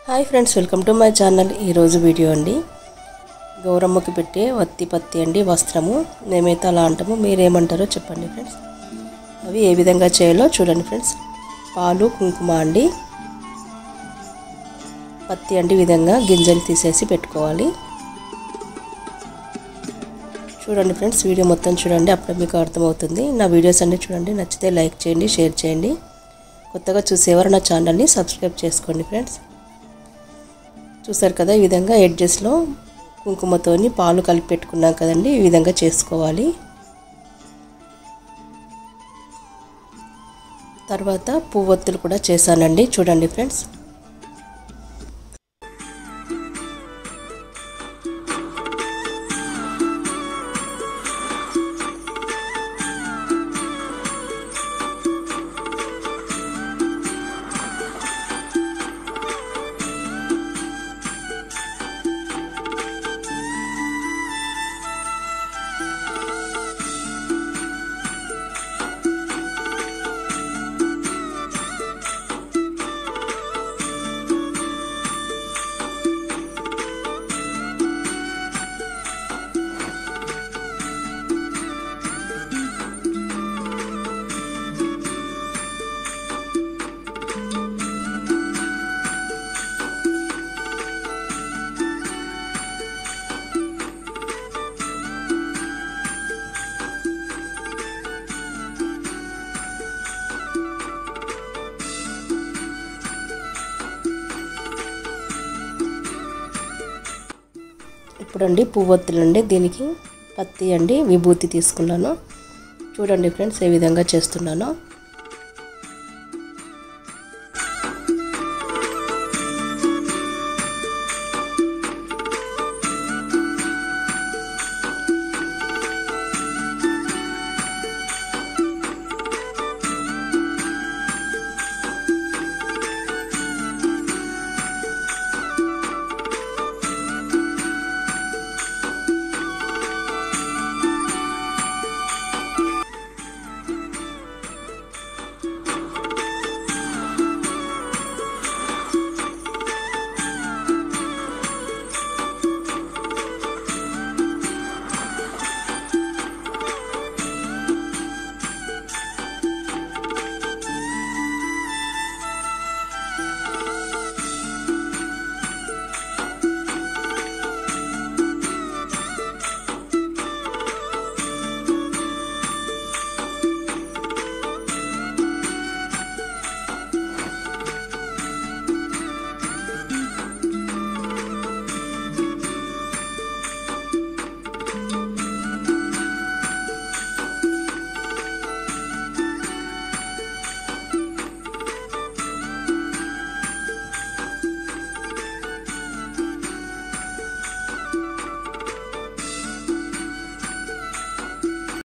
Hi friends, welcome to my channel. ఈరోజు video అండి, గౌరమ్మకి పెట్టే వత్తి పత్తి అండి, వస్త్రము. మేమైతే అలా అంటాము, మీరేమంటారో చెప్పండి ఫ్రెండ్స్. అవి ఏ విధంగా చేయాలో చూడండి ఫ్రెండ్స్. పాలు, కుంకుమ అండి, పత్తి అండి, విధంగా గింజలు తీసేసి పెట్టుకోవాలి. చూడండి ఫ్రెండ్స్, వీడియో మొత్తం చూడండి, అప్పుడు మీకు అర్థమవుతుంది. నా వీడియోస్ అన్నీ చూడండి, నచ్చితే లైక్ చేయండి, షేర్ చేయండి. కొత్తగా చూసేవారు నా ఛానల్ని సబ్స్క్రైబ్ చేసుకోండి ఫ్రెండ్స్. చూసారు కదా, ఈ విధంగా ఎడ్జెస్లో కుంకుమతోని పాలు కలిపి పెట్టుకున్నాం కదండి, ఈ విధంగా చేసుకోవాలి. తర్వాత పువ్వొత్తులు కూడా చేశానండి, చూడండి ఫ్రెండ్స్. ఇప్పుడండి పువ్వొత్తులు అండి, దీనికి పత్తి అండి, విభూతి తీసుకున్నాను. చూడండి ఫ్రెండ్స్, ఏ విధంగా చేస్తున్నానో.